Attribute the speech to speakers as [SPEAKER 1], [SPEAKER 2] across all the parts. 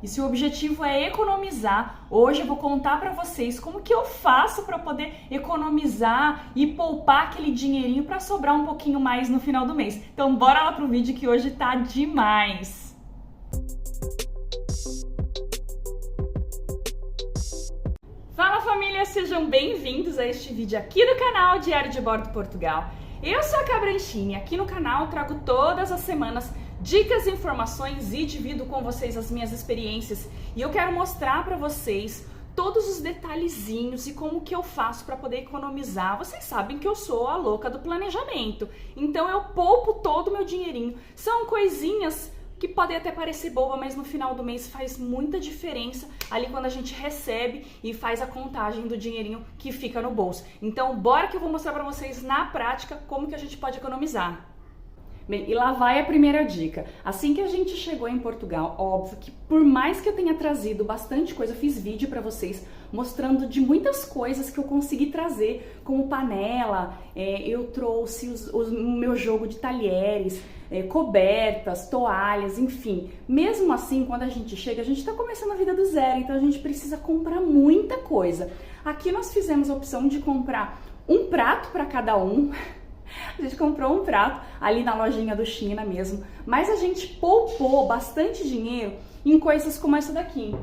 [SPEAKER 1] E se o objetivo é economizar, hoje eu vou contar para vocês como que eu faço para poder economizar e poupar aquele dinheirinho para sobrar um pouquinho mais no final do mês. Então bora lá pro vídeo que hoje tá demais! Fala família, sejam bem-vindos a este vídeo aqui do canal Diário de Bordo Portugal. Eu sou a Cabranchini, aqui no canal trago todas as semanas dicas, informações e divido com vocês as minhas experiências. E eu quero mostrar para vocês todos os detalhezinhos e como que eu faço para poder economizar. Vocês sabem que eu sou a louca do planejamento, então eu poupo todo o meu dinheirinho. São coisinhas que podem até parecer boba, mas no final do mês faz muita diferença ali quando a gente recebe e faz a contagem do dinheirinho que fica no bolso. Então bora que eu vou mostrar para vocês na prática como que a gente pode economizar. Bem, e lá vai a primeira dica. Assim que a gente chegou em Portugal, óbvio que por mais que eu tenha trazido bastante coisa, eu fiz vídeo para vocês mostrando de muitas coisas que eu consegui trazer, como panela, eu trouxe o meu jogo de talheres, cobertas, toalhas, enfim. Mesmo assim, quando a gente chega, a gente está começando a vida do zero, então a gente precisa comprar muita coisa. Aqui nós fizemos a opção de comprar um prato para cada um. A gente comprou um prato ali na lojinha do China mesmo, mas a gente poupou bastante dinheiro em coisas como essa daqui,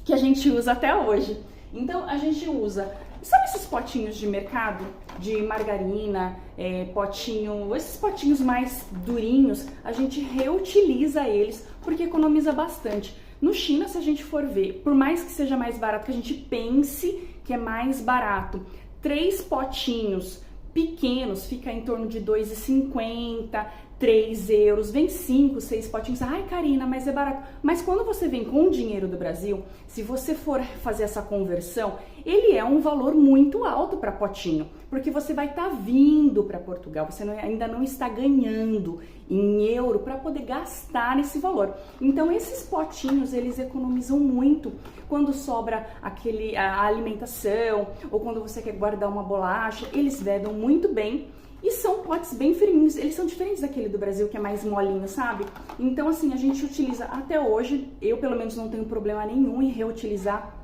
[SPEAKER 1] que a gente usa até hoje. Então a gente usa, sabe esses potinhos de mercado, de margarina, esses potinhos mais durinhos, a gente reutiliza eles porque economiza bastante. No China, se a gente for ver, por mais que seja mais barato, que a gente pense que é mais barato, 3 potinhos pequenos fica em torno de 2,50, 3 euros, vem 5, 6 potinhos. Ai, Karina, mas é barato. Mas quando você vem com o dinheiro do Brasil, se você for fazer essa conversão, ele é um valor muito alto para potinho, porque você vai estar vindo para Portugal, você ainda não está ganhando em euro para poder gastar esse valor. Então esses potinhos, eles economizam muito quando sobra a alimentação ou quando você quer guardar uma bolacha, eles vedam muito bem. E são potes bem firminhos, eles são diferentes daquele do Brasil que é mais molinho, sabe? Então assim, a gente utiliza até hoje, eu pelo menos não tenho problema nenhum em reutilizar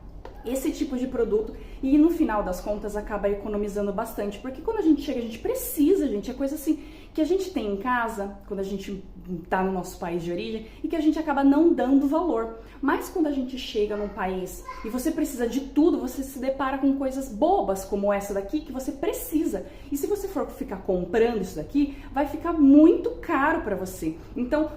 [SPEAKER 1] esse tipo de produto e no final das contas acaba economizando bastante, porque quando a gente chega, a gente precisa, gente, é coisa assim que a gente tem em casa, quando a gente tá no nosso país de origem e que a gente acaba não dando valor. Mas quando a gente chega num país e você precisa de tudo, você se depara com coisas bobas como essa daqui que você precisa. E se você for ficar comprando isso daqui, vai ficar muito caro para você. Então,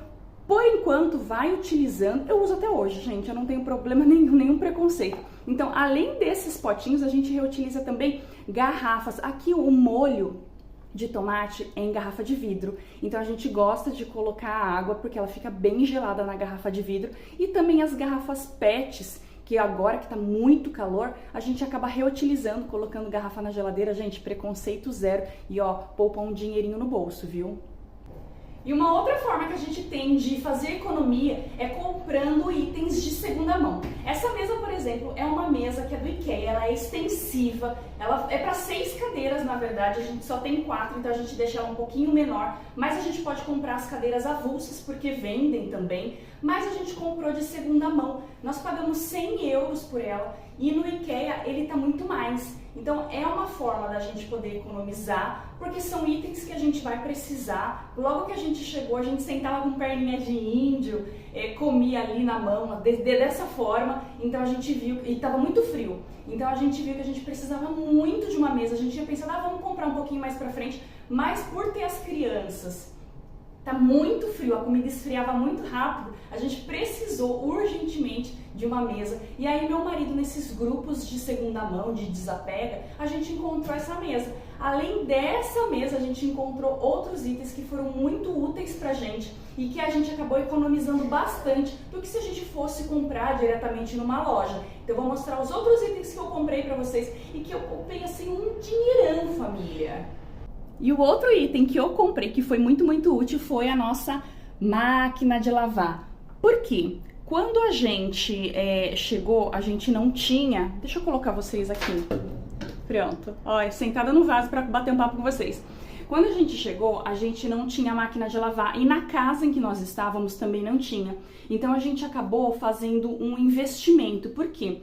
[SPEAKER 1] por enquanto, vai utilizando. Eu uso até hoje, gente, eu não tenho problema nenhum preconceito. Então, além desses potinhos, a gente reutiliza também garrafas. Aqui o molho de tomate é em garrafa de vidro, então a gente gosta de colocar a água porque ela fica bem gelada na garrafa de vidro, e também as garrafas PETs, que agora que tá muito calor, a gente acaba reutilizando, colocando garrafa na geladeira. Gente, preconceito zero e ó, poupa um dinheirinho no bolso, viu? E uma outra forma que a gente tem de fazer economia é comprando itens de segunda mão. Essa mesa, por exemplo, é uma mesa que é do IKEA, ela é extensiva, ela é para 6 cadeiras, na verdade, a gente só tem 4, então a gente deixa ela um pouquinho menor, mas a gente pode comprar as cadeiras avulsas, porque vendem também, mas a gente comprou de segunda mão. Nós pagamos 100 euros por ela e no IKEA ele tá muito mais. Então é uma forma da gente poder economizar, porque são itens que a gente vai precisar. Logo que a gente chegou, a gente sentava com perninha de índio, comia ali na mão, dessa forma. Então a gente viu, e estava muito frio, então a gente viu que a gente precisava muito de uma mesa. A gente tinha pensado, vamos comprar um pouquinho mais pra frente, mas por ter as crianças, tá muito frio, a comida esfriava muito rápido, a gente precisou urgentemente de uma mesa. E aí meu marido, nesses grupos de segunda mão, de desapega, a gente encontrou essa mesa. Além dessa mesa, a gente encontrou outros itens que foram muito úteis pra gente e que a gente acabou economizando bastante do que se a gente fosse comprar diretamente numa loja. Então eu vou mostrar os outros itens que eu comprei pra vocês e que eu comprei assim um dinheirão, família. E o outro item que eu comprei, que foi muito útil, foi a nossa máquina de lavar. Por quê? Quando a gente chegou, a gente não tinha... Deixa eu colocar vocês aqui. Pronto. Ó, sentada no vaso para bater um papo com vocês. Quando a gente chegou, a gente não tinha máquina de lavar e na casa em que nós estávamos também não tinha. Então a gente acabou fazendo um investimento. Por quê?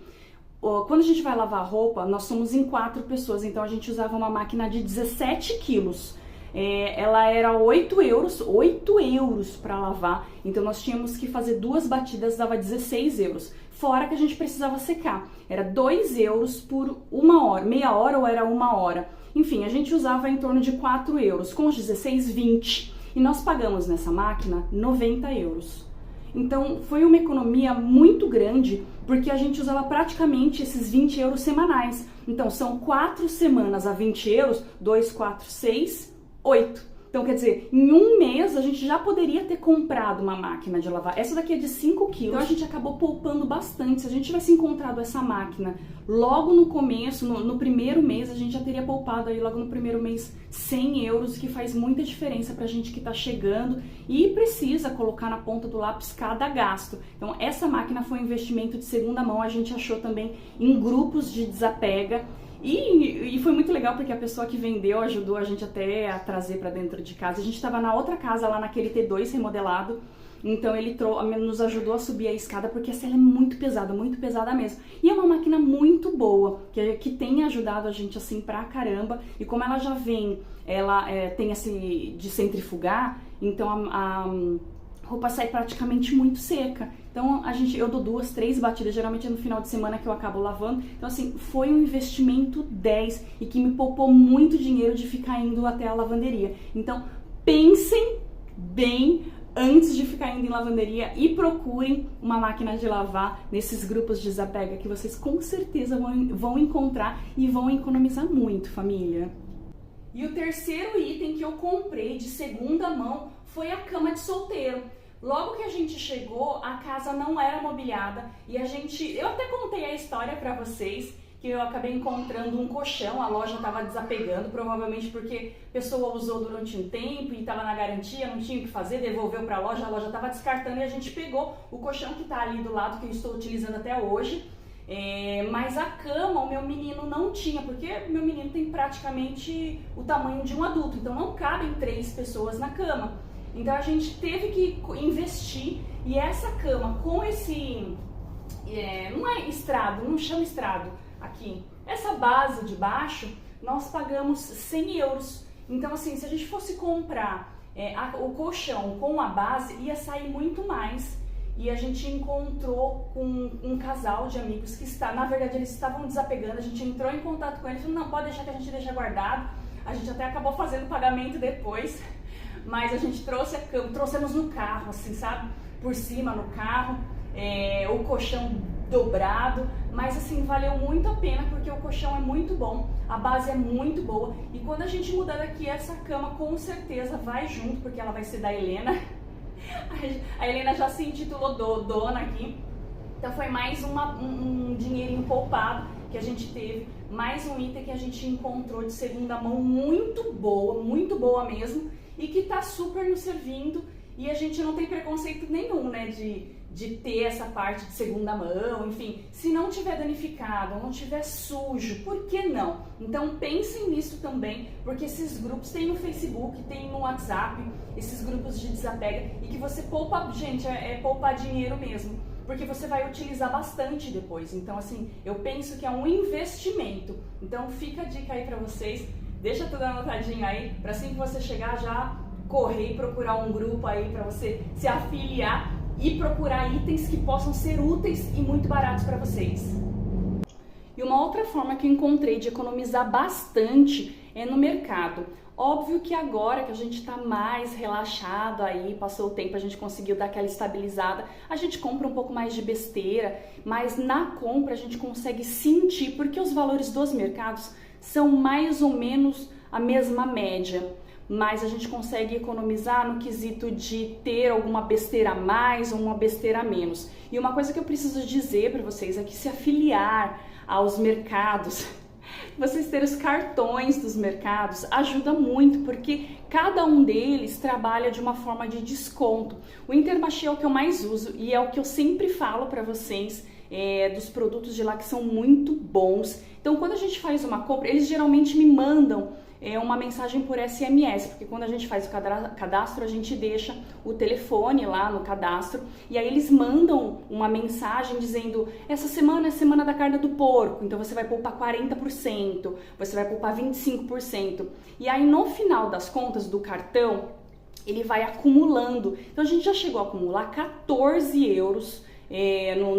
[SPEAKER 1] Quando a gente vai lavar roupa, nós somos em 4 pessoas, então a gente usava uma máquina de 17 quilos. Ela era 8 euros para lavar, então nós tínhamos que fazer 2 batidas, dava 16 euros. Fora que a gente precisava secar, era 2 euros por 1 hora, meia hora ou era 1 hora. Enfim, a gente usava em torno de 4 euros, com os 16, 20. E nós pagamos nessa máquina 90 euros. Então foi uma economia muito grande, porque a gente usava praticamente esses 20 euros semanais. Então são 4 semanas a 20 euros, 2, 4, 6, 8. Então quer dizer, em um mês a gente já poderia ter comprado uma máquina de lavar. Essa daqui é de 5 quilos, então a gente acabou poupando bastante. Se a gente tivesse encontrado essa máquina logo no começo, no primeiro mês, a gente já teria poupado aí logo no primeiro mês 100 euros, que faz muita diferença pra gente que tá chegando e precisa colocar na ponta do lápis cada gasto. Então essa máquina foi um investimento de segunda mão, a gente achou também em grupos de desapega. E foi muito legal porque a pessoa que vendeu ajudou a gente até a trazer para dentro de casa. A gente estava na outra casa, lá naquele T2 remodelado, então ele nos ajudou a subir a escada, porque essa ela é muito pesada mesmo. E é uma máquina muito boa, que tem ajudado a gente assim pra caramba. E como ela já vem, ela tem esse de centrifugar, então a roupa sai praticamente muito seca. Então eu dou 2, 3 batidas, geralmente é no final de semana que eu acabo lavando. Então assim, foi um investimento 10 e que me poupou muito dinheiro de ficar indo até a lavanderia. Então pensem bem antes de ficar indo em lavanderia e procurem uma máquina de lavar nesses grupos de desapega, que vocês com certeza vão encontrar e vão economizar muito, família. E o terceiro item que eu comprei de segunda mão foi a cama de solteiro. Logo que a gente chegou, a casa não era mobiliada e eu até contei a história pra vocês, que eu acabei encontrando um colchão, a loja estava desapegando, provavelmente porque a pessoa usou durante um tempo e estava na garantia, não tinha o que fazer, devolveu pra loja, a loja estava descartando e a gente pegou o colchão que tá ali do lado, que eu estou utilizando até hoje. Mas a cama o meu menino não tinha, porque meu menino tem praticamente o tamanho de um adulto, então não cabem 3 pessoas na cama. Então a gente teve que investir, e essa cama com esse, não é estrado, não chama estrado aqui, essa base de baixo, nós pagamos 100 euros. Então assim, se a gente fosse comprar o colchão com a base, ia sair muito mais. E a gente encontrou com um casal de amigos que na verdade eles estavam desapegando, a gente entrou em contato com eles, falou, não, pode deixar que a gente deixa guardado. A gente até acabou fazendo o pagamento depois, mas a gente trouxe a cama, trouxemos no carro, assim, sabe? Por cima, no carro, o colchão dobrado, mas assim, valeu muito a pena, porque o colchão é muito bom, a base é muito boa, e quando a gente mudar daqui, essa cama com certeza vai junto, porque ela vai ser da Helena. A Helena já se intitulou dona aqui, então foi mais um dinheirinho poupado que a gente teve, mais um item que a gente encontrou de segunda mão muito boa mesmo, e que tá super nos servindo, e a gente não tem preconceito nenhum, né, de ter essa parte de segunda mão, enfim, se não tiver danificado, não tiver sujo, por que não? Então pensem nisso também, porque esses grupos tem no Facebook, tem no WhatsApp, esses grupos de desapega, e que você poupa, gente, é poupar dinheiro mesmo, porque você vai utilizar bastante depois. Então assim, eu penso que é um investimento. Então fica a dica aí pra vocês, deixa tudo anotadinho aí, pra assim que você chegar já correr e procurar um grupo aí pra você se afiliar e procurar itens que possam ser úteis e muito baratos para vocês. E uma outra forma que eu encontrei de economizar bastante é no mercado. Óbvio que agora que a gente está mais relaxado aí, passou o tempo, a gente conseguiu dar aquela estabilizada, a gente compra um pouco mais de besteira, mas na compra a gente consegue sentir, porque os valores dos mercados são mais ou menos a mesma média. Mas a gente consegue economizar no quesito de ter alguma besteira a mais ou uma besteira a menos. E uma coisa que eu preciso dizer para vocês é que se afiliar aos mercados, vocês terem os cartões dos mercados, ajuda muito, porque cada um deles trabalha de uma forma de desconto. O Intermarché é o que eu mais uso e é o que eu sempre falo para vocês, dos produtos de lá que são muito bons. Então quando a gente faz uma compra, eles geralmente me mandam uma mensagem por SMS, porque quando a gente faz o cadastro, a gente deixa o telefone lá no cadastro e aí eles mandam uma mensagem dizendo: essa semana é semana da carne do porco, então você vai poupar 40%, você vai poupar 25%. E aí no final das contas do cartão, ele vai acumulando. Então a gente já chegou a acumular 14 euros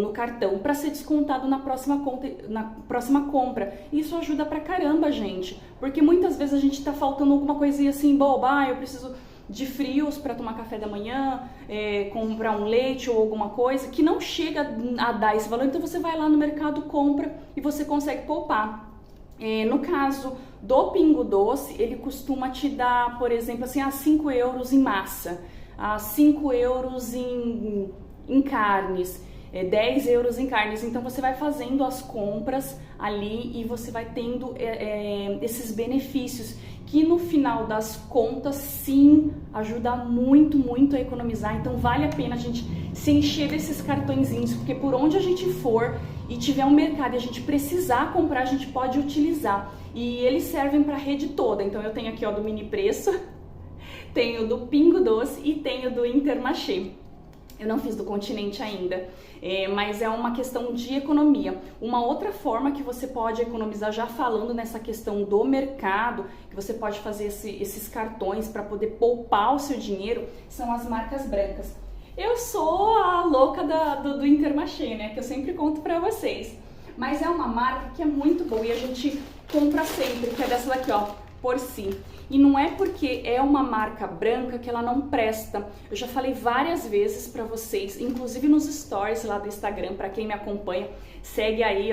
[SPEAKER 1] no cartão para ser descontado na próxima compra. Isso ajuda pra caramba, gente, porque muitas vezes a gente tá faltando alguma coisinha assim boba, eu preciso de frios para tomar café da manhã, comprar um leite ou alguma coisa que não chega a dar esse valor, então você vai lá no mercado, compra e você consegue poupar. No caso do Pingo Doce, ele costuma te dar, por exemplo, assim, 5 euros em massa, 5 euros em carnes, 10 euros em carnes. Então você vai fazendo as compras ali e você vai tendo esses benefícios que no final das contas sim ajuda muito, muito a economizar. Então vale a pena a gente se encher desses cartõezinhos, porque por onde a gente for e tiver um mercado e a gente precisar comprar, a gente pode utilizar. E eles servem para a rede toda. Então eu tenho aqui do Mini Preço, tenho do Pingo Doce e tenho do Intermarché. Eu não fiz do Continente ainda, mas é uma questão de economia. Uma outra forma que você pode economizar, já falando nessa questão do mercado, que você pode fazer esses cartões para poder poupar o seu dinheiro, são as marcas brancas. Eu sou a louca do Intermarché, né, que eu sempre conto para vocês. Mas é uma marca que é muito boa e a gente compra sempre, que é dessa daqui, Porci. E não é porque é uma marca branca que ela não presta. Eu já falei várias vezes para vocês, inclusive nos stories lá do Instagram, para quem me acompanha, segue aí,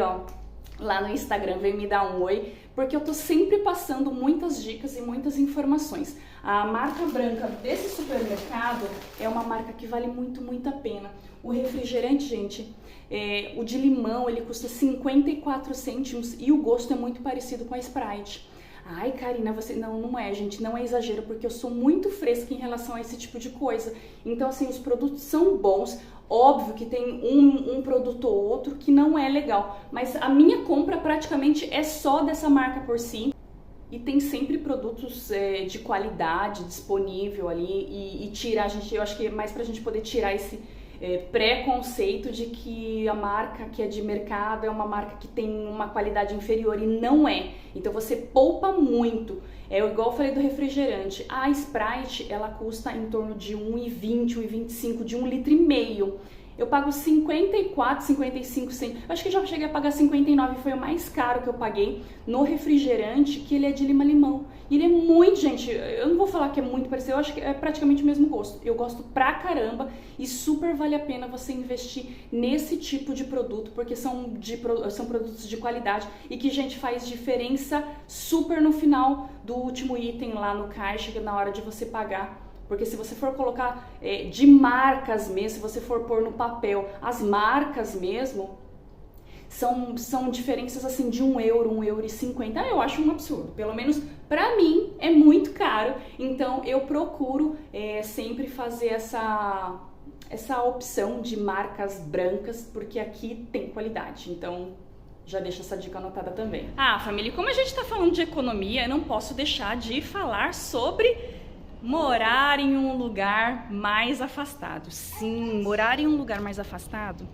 [SPEAKER 1] lá no Instagram, vem me dar um oi, porque eu tô sempre passando muitas dicas e muitas informações. A marca branca desse supermercado é uma marca que vale muito, muito a pena. O refrigerante, gente, o de limão, ele custa 54 cêntimos e o gosto é muito parecido com a Sprite. Ai, Karina, você... Não é, gente, não é exagero, porque eu sou muito fresca em relação a esse tipo de coisa. Então, assim, os produtos são bons. Óbvio que tem um produto ou outro que não é legal, mas a minha compra praticamente é só dessa marca Porci. E tem sempre produtos de qualidade disponível ali e tirar, eu acho que é mais pra gente poder tirar esse preconceito de que a marca que é de mercado é uma marca que tem uma qualidade inferior, e não é. Então você poupa muito. Igual eu falei do refrigerante, a Sprite ela custa em torno de 1,20, 1,25, de 1,5 litro. Eu pago 54, 55 centavos. Acho que já cheguei a pagar 59, foi o mais caro que eu paguei no refrigerante, que ele é de lima-limão. E ele é muito, gente, eu não vou falar que é muito parecido, eu acho que é praticamente o mesmo gosto. Eu gosto pra caramba e super vale a pena você investir nesse tipo de produto, porque são produtos de qualidade e que, gente, faz diferença super no final do último item lá no caixa, na hora de você pagar. Porque se você for colocar de marcas mesmo, se você for pôr no papel as marcas mesmo, são diferenças assim de 1 euro, 1,50 €. Eu acho um absurdo. Pelo menos pra mim é muito caro. Então eu procuro sempre fazer essa opção de marcas brancas, porque aqui tem qualidade. Então já deixa essa dica anotada também. Família, como a gente tá falando de economia, eu não posso deixar de falar sobre morar em um lugar mais afastado. Sim, morar em um lugar mais afastado,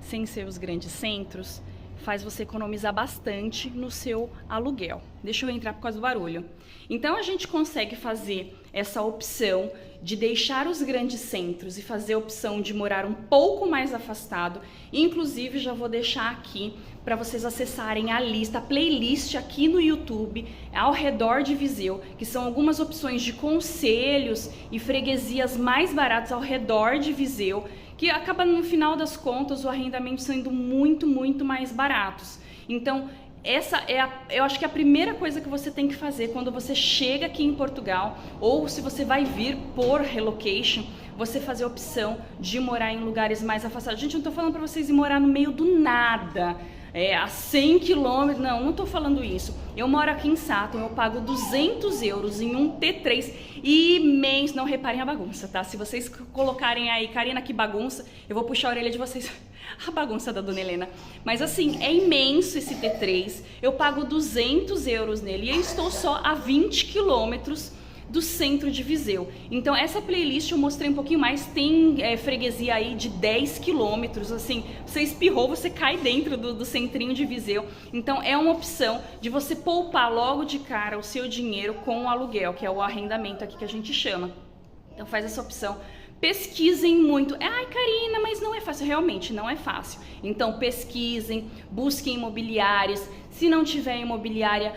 [SPEAKER 1] sem ser os grandes centros, faz você economizar bastante no seu aluguel. Deixa eu entrar por causa do barulho. Então a gente consegue fazer essa opção de deixar os grandes centros e fazer a opção de morar um pouco mais afastado. Inclusive já vou deixar aqui para vocês acessarem a lista, a playlist aqui no YouTube, ao redor de Viseu, que são algumas opções de concelhos e freguesias mais baratas ao redor de Viseu, que acaba no final das contas o arrendamento sendo muito, muito mais baratos. Então, eu acho que é a primeira coisa que você tem que fazer quando você chega aqui em Portugal, ou se você vai vir por relocation, você fazer a opção de morar em lugares mais afastados. Gente, eu não tô falando para vocês ir morar no meio do nada, a 100 km, não tô falando isso. Eu moro aqui em Sátão, eu pago 200 euros em um T3 não reparem a bagunça, tá? Se vocês colocarem aí, Karina, que bagunça, eu vou puxar a orelha de vocês A bagunça da Dona Helena. Mas assim, é imenso esse T3. Eu pago 200 euros nele e eu estou só a 20 quilômetros do centro de Viseu. Então essa playlist eu mostrei um pouquinho mais, tem freguesia aí de 10 quilômetros, assim, você espirrou, você cai dentro do centrinho de Viseu. Então é uma opção de você poupar logo de cara o seu dinheiro com o aluguel, que é o arrendamento aqui que a gente chama. Então faz essa opção. Pesquisem muito. Ai, Karina, mas não é fácil. Realmente, não é fácil. Então, pesquisem, busquem imobiliárias. Se não tiver imobiliária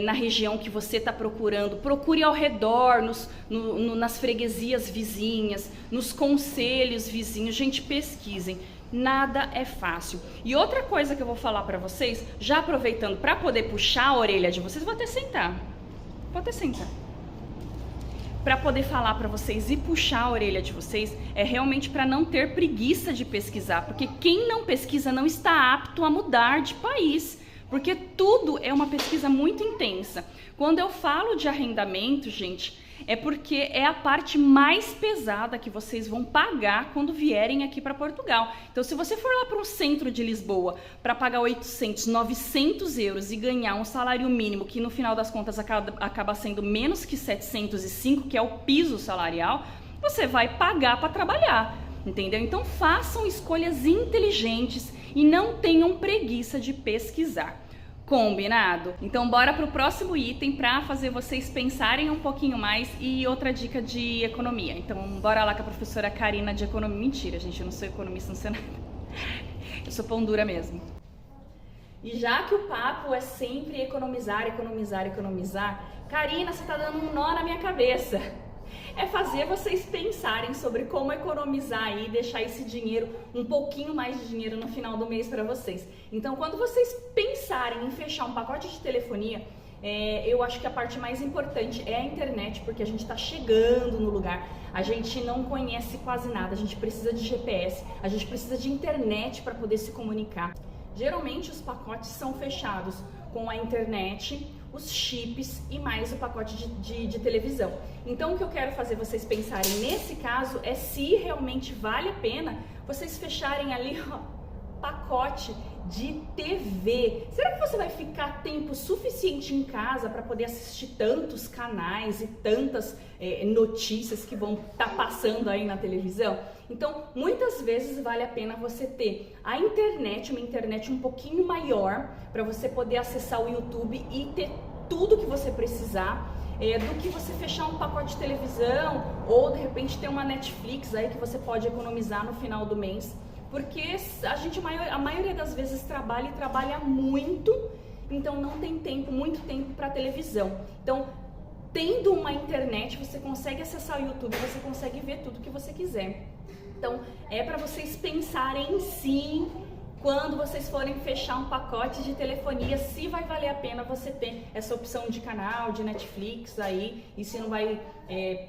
[SPEAKER 1] na região que você está procurando, procure ao redor, nas freguesias vizinhas, nos concelhos vizinhos. Gente, pesquisem. Nada é fácil. E outra coisa que eu vou falar para vocês, já aproveitando para poder puxar a orelha de vocês, vou até sentar. Para poder falar para vocês e puxar a orelha de vocês, é realmente para não ter preguiça de pesquisar, porque quem não pesquisa não está apto a mudar de país, porque tudo é uma pesquisa muito intensa. Quando eu falo de arrendamento, gente, é porque é a parte mais pesada que vocês vão pagar quando vierem aqui para Portugal. Então, se você for lá para o centro de Lisboa para pagar 800, 900 euros e ganhar um salário mínimo, que no final das contas acaba sendo menos que 705, que é o piso salarial, você vai pagar para trabalhar, entendeu? Então, façam escolhas inteligentes e não tenham preguiça de pesquisar. Combinado? Então bora pro próximo item para fazer vocês pensarem um pouquinho mais e outra dica de economia. Então bora lá com a professora Karina de economia. Mentira, gente, eu não sou economista, não sei nada. Eu sou pão dura mesmo. E já que o papo é sempre economizar, economizar, economizar, Karina, você tá dando um nó na minha cabeça. É fazer vocês pensarem sobre como economizar e deixar esse dinheiro, um pouquinho mais de dinheiro no final do mês para vocês. Então, quando vocês pensarem em fechar um pacote de telefonia, eu acho que a parte mais importante é a internet, porque a gente está chegando no lugar, a gente não conhece quase nada, a gente precisa de GPS, a gente precisa de internet para poder se comunicar. Geralmente os pacotes são fechados com a internet, os chips e mais o pacote de televisão. Então o que eu quero fazer vocês pensarem nesse caso é se realmente vale a pena vocês fecharem ali, ó, pacote de TV. Será que você vai ficar tempo suficiente em casa para poder assistir tantos canais e tantas notícias que vão estar passando aí na televisão? Então, muitas vezes vale a pena você ter a internet, uma internet um pouquinho maior, para você poder acessar o YouTube e ter tudo que você precisar, do que você fechar um pacote de televisão ou de repente ter uma Netflix aí que você pode economizar no final do mês. Porque a maioria das vezes trabalha e trabalha muito, então não tem tempo, muito tempo para televisão. Então, tendo uma internet, você consegue acessar o YouTube, você consegue ver tudo que você quiser. Então, é para vocês pensarem sim, quando vocês forem fechar um pacote de telefonia, se vai valer a pena você ter essa opção de canal, de Netflix aí, e se não vai,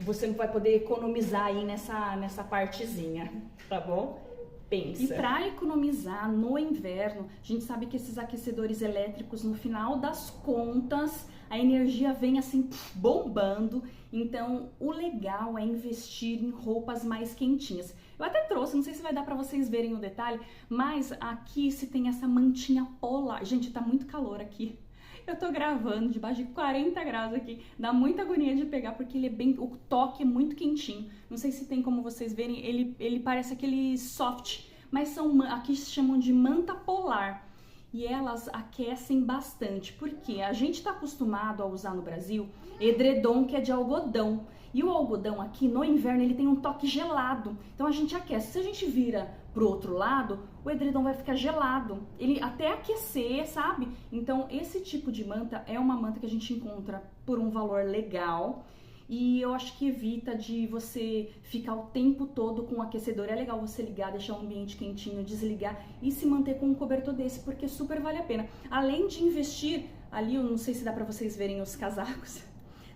[SPEAKER 1] você não vai poder economizar aí nessa partezinha, tá bom? Pensa. E para economizar no inverno, a gente sabe que esses aquecedores elétricos, no final das contas, a energia vem assim bombando. Então, o legal é investir em roupas mais quentinhas. Eu até trouxe, não sei se vai dar para vocês verem o detalhe, mas aqui se tem essa mantinha polar. Gente, tá muito calor aqui. Eu tô gravando debaixo de 40 graus aqui, dá muita agonia de pegar porque ele o toque é muito quentinho. Não sei se tem como vocês verem, ele parece aquele soft, mas aqui se chamam de manta polar. E elas aquecem bastante, porque a gente está acostumado a usar no Brasil edredom que é de algodão. E o algodão aqui no inverno ele tem um toque gelado, então a gente aquece. Se a gente vira pro outro lado, o edredom vai ficar gelado, ele até aquecer, sabe? Então esse tipo de manta é uma manta que a gente encontra por um valor legal. E eu acho que evita de você ficar o tempo todo com o aquecedor. É legal você ligar, deixar o ambiente quentinho, desligar e se manter com um cobertor desse, porque super vale a pena. Além de investir, ali eu não sei se dá pra vocês verem os casacos.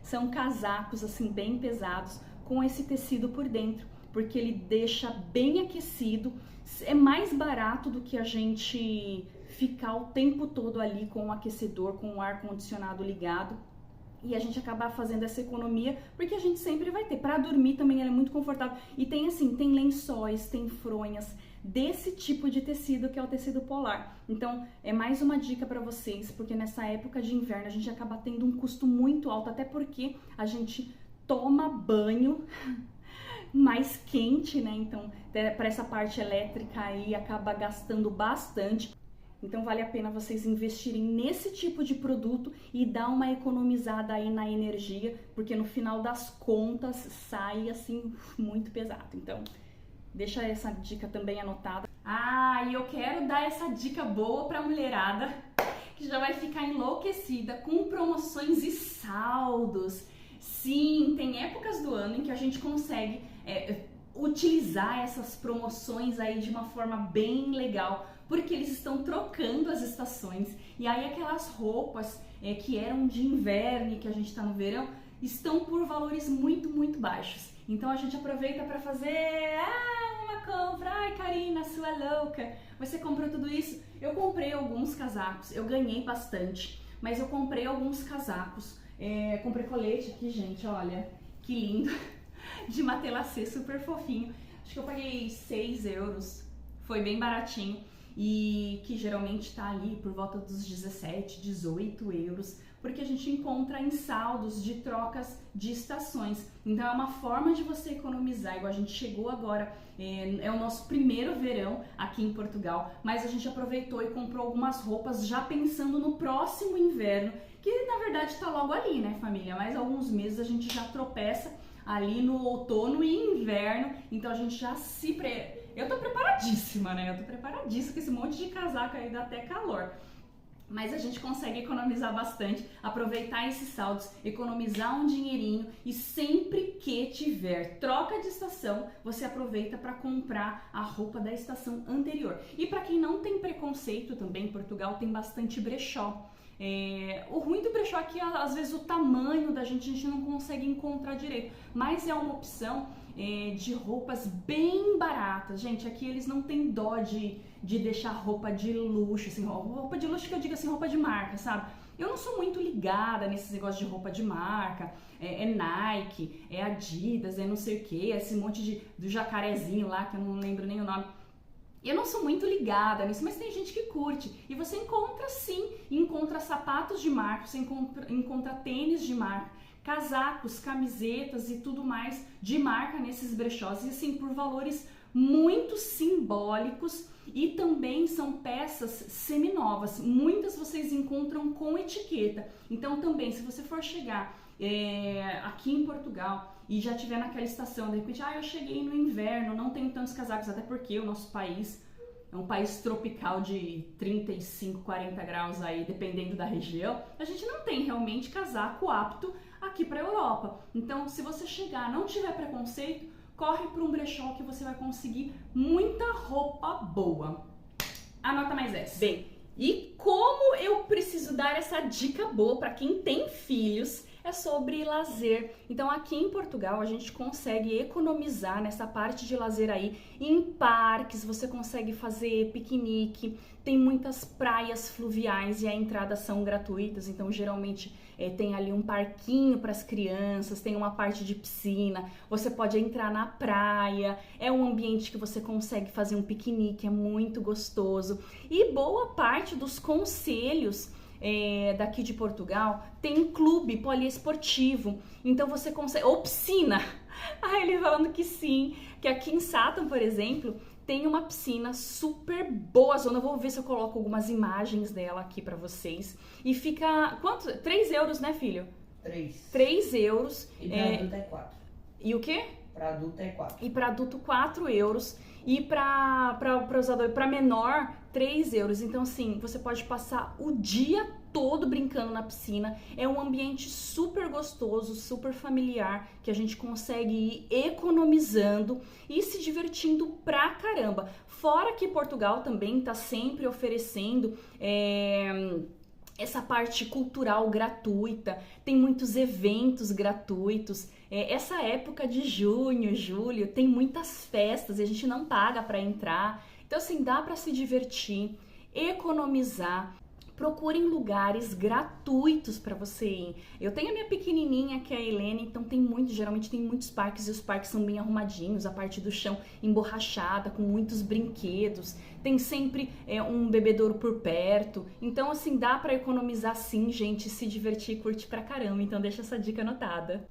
[SPEAKER 1] São casacos assim bem pesados, com esse tecido por dentro, porque ele deixa bem aquecido. É mais barato do que a gente ficar o tempo todo ali com o aquecedor, com o ar-condicionado ligado. E a gente acabar fazendo essa economia, porque a gente sempre vai ter. Para dormir também ela é muito confortável. E tem assim, tem lençóis, tem fronhas, desse tipo de tecido, que é o tecido polar. Então, é mais uma dica para vocês, porque nessa época de inverno a gente acaba tendo um custo muito alto, até porque a gente toma banho mais quente, né? Então, para essa parte elétrica aí acaba gastando bastante. Então vale a pena vocês investirem nesse tipo de produto e dar uma economizada aí na energia, porque no final das contas sai assim muito pesado. Então deixa essa dica também anotada. E eu quero dar essa dica boa pra mulherada que já vai ficar enlouquecida com promoções e saldos. Sim, tem épocas do ano em que a gente consegue utilizar essas promoções aí de uma forma bem legal, porque eles estão trocando as estações e aí aquelas roupas que eram de inverno e que a gente está no verão estão por valores muito baixos. Então a gente aproveita para fazer uma compra. Ai, Karina, sua louca, você comprou tudo isso? Eu comprei alguns casacos, eu ganhei bastante, mas eu comprei alguns casacos, comprei colete aqui, gente, olha que lindo, de matelacê, super fofinho. Acho que eu paguei 6 euros, foi bem baratinho. E que geralmente tá ali por volta dos 17, 18 euros, porque a gente encontra em saldos de trocas de estações. Então é uma forma de você economizar, igual a gente chegou agora, é o nosso primeiro verão aqui em Portugal, mas a gente aproveitou e comprou algumas roupas já pensando no próximo inverno, que na verdade tá logo ali, né, família? Mas alguns meses a gente já tropeça ali no outono e inverno, então a gente já Eu tô preparadíssima, né? Eu tô preparadíssima com esse monte de casaco aí, dá até calor. Mas a gente consegue economizar bastante, aproveitar esses saldos, economizar um dinheirinho e sempre que tiver troca de estação, você aproveita para comprar a roupa da estação anterior. E para quem não tem preconceito também, Portugal tem bastante brechó. O ruim do brechó é que às vezes o tamanho da gente a gente não consegue encontrar direito, mas é uma opção de roupas bem baratas. Gente, aqui eles não têm dó de deixar roupa de luxo, assim, roupa de luxo que eu digo assim, roupa de marca, sabe? Eu não sou muito ligada nesses negócios de roupa de marca, Nike, Adidas, não sei o que, esse monte do jacarezinho lá que eu não lembro nem o nome. Eu não sou muito ligada nisso, mas tem gente que curte. E você encontra sim, encontra sapatos de marca, você encontra tênis de marca, casacos, camisetas e tudo mais de marca nesses brechós. E assim, por valores muito simbólicos e também são peças seminovas. Muitas vocês encontram com etiqueta. Então também, se você for chegar aqui em Portugal e já tiver naquela estação, de repente, eu cheguei no inverno, não tenho tantos casacos, até porque o nosso país é um país tropical de 35, 40 graus aí, dependendo da região, a gente não tem realmente casaco apto aqui para a Europa. Então, se você chegar, não tiver preconceito, corre para um brechó que você vai conseguir muita roupa boa. Anota mais essa. Bem, e como eu preciso dar essa dica boa para quem tem filhos, é sobre lazer. Então aqui em Portugal a gente consegue economizar nessa parte de lazer aí em parques, você consegue fazer piquenique, tem muitas praias fluviais e a entrada são gratuitas, então geralmente tem ali um parquinho para as crianças, tem uma parte de piscina, você pode entrar na praia, é um ambiente que você consegue fazer um piquenique, é muito gostoso. E boa parte dos concelhos daqui de Portugal tem um clube poliesportivo, então você consegue, ou piscina. Ele falando que sim, que aqui em Sátão, por exemplo, tem uma piscina super boa zona. Eu vou ver se eu coloco algumas imagens dela aqui pra vocês. E fica, quanto? 3 euros, né, filho? 3 euros.
[SPEAKER 2] E pra adulto é 4.
[SPEAKER 1] E o quê?
[SPEAKER 2] Pra adulto é 4.
[SPEAKER 1] E pra adulto 4 euros. E para menor, 3 euros. Então, assim, você pode passar o dia todo brincando na piscina. É um ambiente super gostoso, super familiar, que a gente consegue ir economizando e se divertindo pra caramba. Fora que Portugal também tá sempre oferecendo essa parte cultural gratuita, tem muitos eventos gratuitos. Essa época de junho, julho, tem muitas festas e a gente não paga para entrar. Então, assim, dá para se divertir, economizar. Procurem lugares gratuitos para você ir. Eu tenho a minha pequenininha, que é a Helene, então geralmente tem muitos parques e os parques são bem arrumadinhos, a parte do chão emborrachada, com muitos brinquedos. Tem sempre um bebedouro por perto. Então, assim, dá para economizar sim, gente, se divertir e curtir pra caramba. Então, deixa essa dica anotada.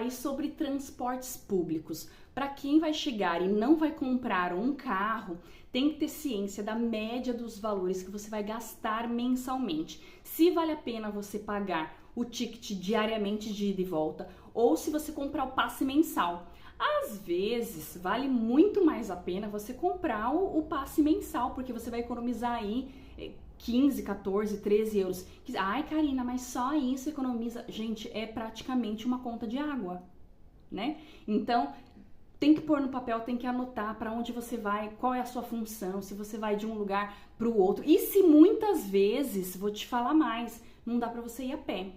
[SPEAKER 1] E sobre transportes públicos. Para quem vai chegar e não vai comprar um carro, tem que ter ciência da média dos valores que você vai gastar mensalmente. Se vale a pena você pagar o ticket diariamente de ida e volta ou se você comprar o passe mensal. Às vezes, vale muito mais a pena você comprar o passe mensal, porque você vai economizar aí 15, 14, 13 euros. Ai, Karina, mas só isso economiza. Gente, é praticamente uma conta de água, né? Então, tem que pôr no papel, tem que anotar para onde você vai, qual é a sua função, se você vai de um lugar para o outro. E se muitas vezes, vou te falar mais, não dá para você ir a pé.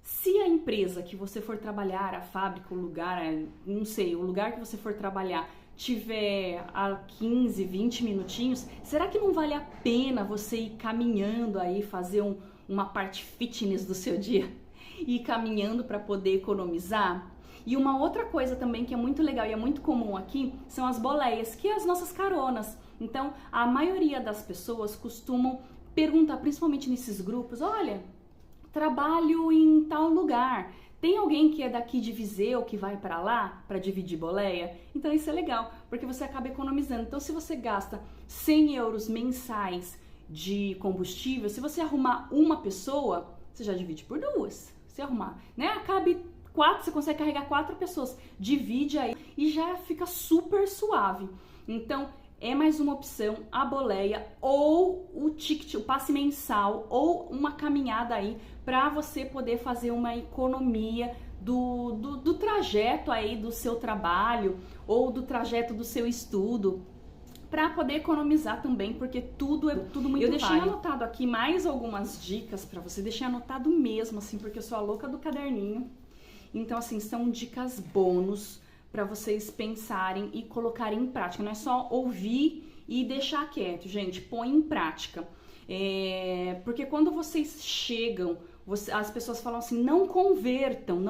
[SPEAKER 1] Se a empresa que você for trabalhar, a fábrica, o lugar, não sei, o lugar que você for trabalhar tiver a 15, 20 minutinhos, será que não vale a pena você ir caminhando aí, fazer uma parte fitness do seu dia? Ir caminhando para poder economizar? E uma outra coisa também que é muito legal e é muito comum aqui são as boleias, que é as nossas caronas. Então, a maioria das pessoas costumam perguntar, principalmente nesses grupos, olha, trabalho em tal lugar, tem alguém que é daqui de Viseu que vai para lá para dividir boleia? Então isso é legal, porque você acaba economizando. Então se você gasta 100 euros mensais de combustível, se você arrumar uma pessoa, você já divide por duas. Se arrumar, né? Cabe 4, você consegue carregar 4 pessoas, divide aí e já fica super suave. Então é mais uma opção, a boleia ou o ticket, o passe mensal ou uma caminhada aí para você poder fazer uma economia do trajeto aí do seu trabalho ou do trajeto do seu estudo, para poder economizar também, porque tudo muito Eu deixei anotado aqui mais algumas dicas para você, deixei anotado mesmo assim, porque eu sou a louca do caderninho. Então assim, são dicas bônus para vocês pensarem e colocarem em prática. Não é só ouvir e deixar quieto, gente, põe em prática. Porque quando vocês chegam, as pessoas falam assim, não convertam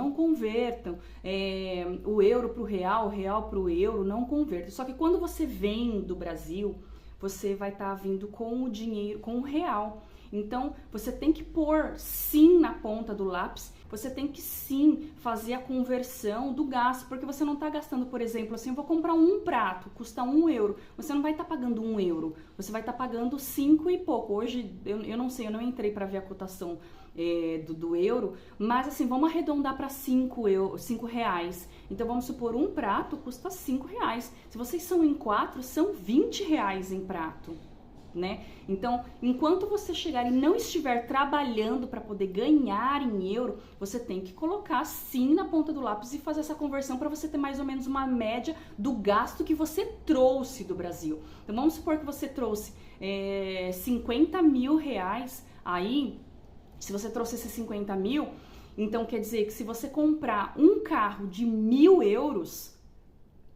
[SPEAKER 1] o euro para o real para o euro, não convertam. Só que quando você vem do Brasil, você vai estar vindo com o dinheiro, com o real. Então, você tem que pôr sim na ponta do lápis, você tem que sim fazer a conversão do gasto, porque você não está gastando, por exemplo, assim, eu vou comprar um prato, custa 1 euro, você não vai estar pagando 1 euro, você vai estar pagando 5 e pouco. Hoje, eu não sei, eu não entrei para ver a cotação do euro, mas assim, vamos arredondar para 5 reais. Então, vamos supor, um prato custa 5 reais. Se vocês são em 4, são 20 reais em prato. Né? Então, enquanto você chegar e não estiver trabalhando para poder ganhar em euro, você tem que colocar sim na ponta do lápis e fazer essa conversão para você ter mais ou menos uma média do gasto que você trouxe do Brasil. Então, vamos supor que você trouxe 50 mil reais, aí, se você trouxe esses 50 mil, então quer dizer que se você comprar um carro de 1.000 euros,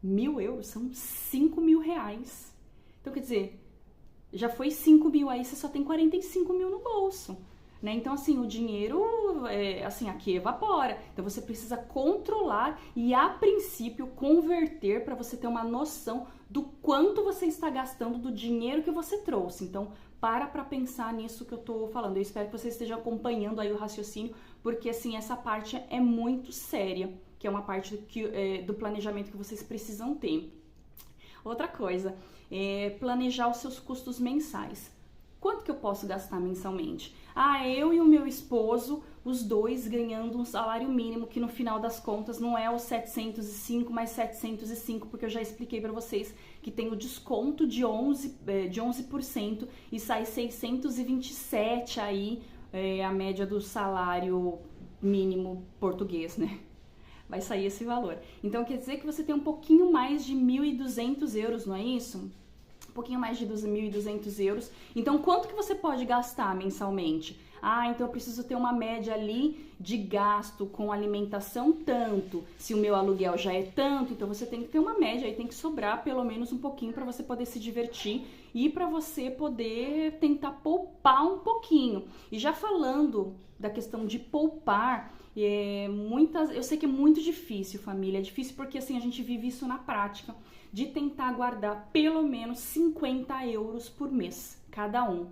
[SPEAKER 1] 1.000 euros são 5 mil reais. Então, quer dizer, já foi 5 mil, aí você só tem 45 mil no bolso, né? Então, assim, o dinheiro, assim, aqui evapora. Então, você precisa controlar e, a princípio, converter para você ter uma noção do quanto você está gastando do dinheiro que você trouxe. Então, para pensar nisso que eu tô falando. Eu espero que você esteja acompanhando aí o raciocínio, porque, assim, essa parte é muito séria, que é uma parte do planejamento que vocês precisam ter. Outra coisa, planejar os seus custos mensais. Quanto que eu posso gastar mensalmente? Eu e o meu esposo, os dois ganhando um salário mínimo, que no final das contas não é os 705, mas 705, porque eu já expliquei para vocês que tem o desconto de 11% e sai 627 aí, a média do salário mínimo português, né? Vai sair esse valor. Então, quer dizer que você tem um pouquinho mais de 1.200 euros, não é isso? um pouquinho mais de 12.200 euros. Então, quanto que você pode gastar mensalmente? Ah, então eu preciso ter uma média ali de gasto com alimentação tanto. Se o meu aluguel já é tanto, então você tem que ter uma média, aí tem que sobrar pelo menos um pouquinho para você poder se divertir e para você poder tentar poupar um pouquinho. E já falando da questão de poupar, eu sei que é muito difícil, família, é difícil porque assim a gente vive isso na prática, de tentar guardar pelo menos 50 euros por mês, cada um,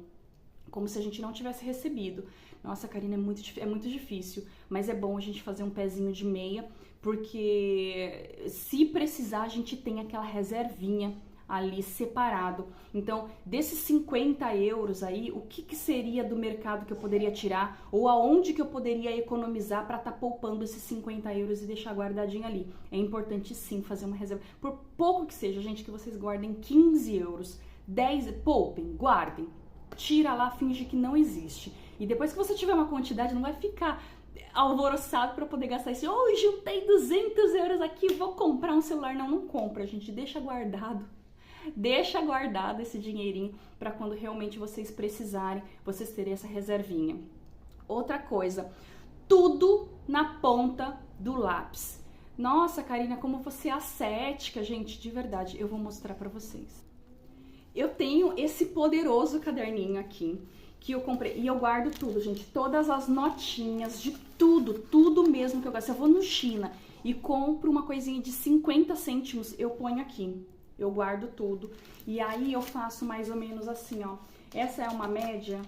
[SPEAKER 1] como se a gente não tivesse recebido. Nossa, Karina, é muito difícil, mas é bom a gente fazer um pezinho de meia, porque se precisar a gente tem aquela reservinha ali separado. Então, desses 50 euros aí, o que seria do mercado que eu poderia tirar ou aonde que eu poderia economizar para estar poupando esses 50 euros e deixar guardadinho ali? É importante sim fazer uma reserva, por pouco que seja, gente, que vocês guardem 15 euros, 10, poupem, guardem, tira lá, finge que não existe. E depois que você tiver uma quantidade, não vai ficar alvoroçado para poder gastar isso. Oh, juntei 200 euros aqui, vou comprar um celular. Não compra, gente, deixa guardado. Deixa guardado esse dinheirinho para quando realmente vocês precisarem, vocês terem essa reservinha. Outra coisa, tudo na ponta do lápis. Nossa, Karina, como você é ascética, gente, de verdade, eu vou mostrar para vocês. Eu tenho esse poderoso caderninho aqui, que eu comprei, e eu guardo tudo, gente, todas as notinhas de tudo mesmo que eu gasto. Eu vou no China e compro uma coisinha de 50 cêntimos, eu ponho aqui. Eu guardo tudo. E aí eu faço mais ou menos assim, ó. Essa é uma média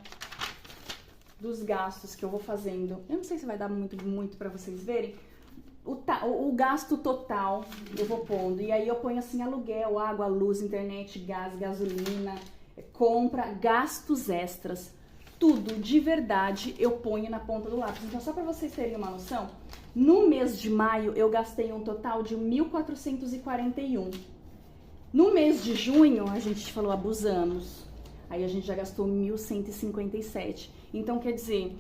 [SPEAKER 1] dos gastos que eu vou fazendo. Eu não sei se vai dar muito pra vocês verem. O gasto total eu vou pondo. E aí eu ponho assim, aluguel, água, luz, internet, gás, gasolina, compra, gastos extras. Tudo de verdade eu ponho na ponta do lápis. Então, só pra vocês terem uma noção, no mês de maio eu gastei um total de 1.441. No mês de junho, a gente falou, abusamos. Aí a gente já gastou 1.157. Então, quer dizer,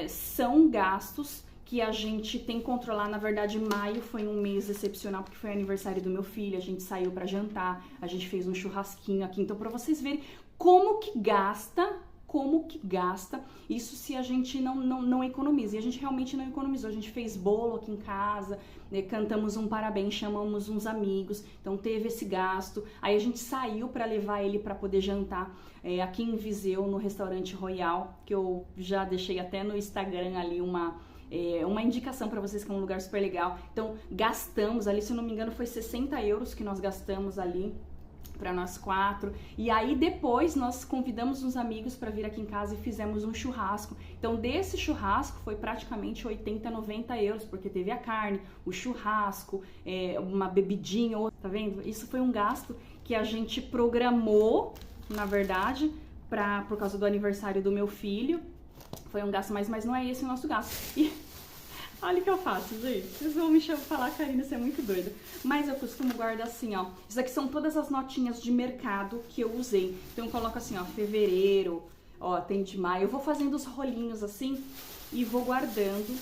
[SPEAKER 1] são gastos que a gente tem que controlar. Na verdade, maio foi um mês excepcional, porque foi aniversário do meu filho, a gente saiu pra jantar, a gente fez um churrasquinho aqui. Então, pra vocês verem como que gasta, isso se a gente não economiza. E a gente realmente não economizou. A gente fez bolo aqui em casa, cantamos um parabéns, chamamos uns amigos, então teve esse gasto. Aí a gente saiu para levar ele para poder jantar aqui em Viseu, no restaurante Royal, que eu já deixei até no Instagram ali uma indicação para vocês, que é um lugar super legal. Então gastamos ali, se eu não me engano foi 60 euros que nós gastamos ali para nós 4, e aí depois nós convidamos uns amigos para vir aqui em casa e fizemos um churrasco. Então desse churrasco foi praticamente 80, 90 euros, porque teve a carne, o churrasco, uma bebidinha, tá vendo? Isso foi um gasto que a gente programou, na verdade, por causa do aniversário do meu filho. Foi um gasto, mas não é esse o nosso gasto. E olha o que eu faço, gente. Vocês vão me falar, Karina, você é muito doida. Mas eu costumo guardar assim, ó. Isso aqui são todas as notinhas de mercado que eu usei. Então eu coloco assim, ó, fevereiro, ó, tem de maio. Eu vou fazendo os rolinhos assim e vou guardando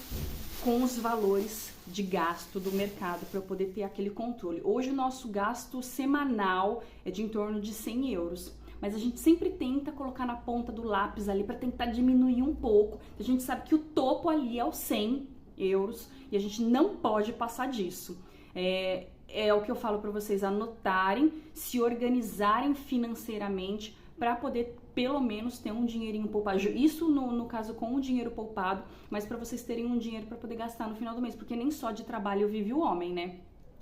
[SPEAKER 1] com os valores de gasto do mercado para eu poder ter aquele controle. Hoje o nosso gasto semanal é de em torno de 100 euros. Mas a gente sempre tenta colocar na ponta do lápis ali para tentar diminuir um pouco. A gente sabe que o topo ali é o 100 euros e a gente não pode passar disso. É o que eu falo para vocês, anotarem, se organizarem financeiramente para poder pelo menos ter um dinheirinho poupado. Isso no caso com o dinheiro poupado, mas para vocês terem um dinheiro para poder gastar no final do mês, porque nem só de trabalho vive o homem, né?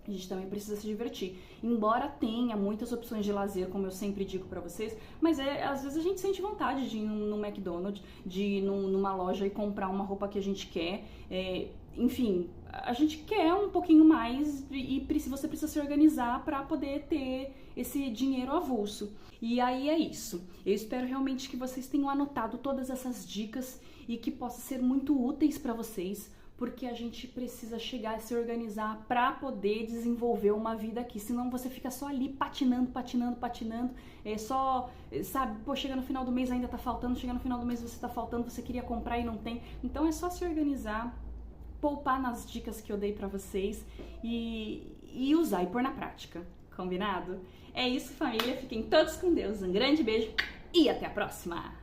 [SPEAKER 1] A gente também precisa se divertir. Embora tenha muitas opções de lazer, como eu sempre digo pra vocês, mas às vezes a gente sente vontade de ir no McDonald's, de ir numa loja e comprar uma roupa que a gente quer. Enfim, a gente quer um pouquinho mais e você precisa se organizar para poder ter esse dinheiro avulso. E aí é isso. Eu espero realmente que vocês tenham anotado todas essas dicas e que possam ser muito úteis para vocês, porque a gente precisa chegar a se organizar para poder desenvolver uma vida aqui, senão você fica só ali patinando, sabe, pô, chega no final do mês ainda tá faltando, chega no final do mês você tá faltando, você queria comprar e não tem, então é só se organizar, poupar nas dicas que eu dei para vocês e usar e pôr na prática. Combinado? É isso, família. Fiquem todos com Deus. Um grande beijo e até a próxima!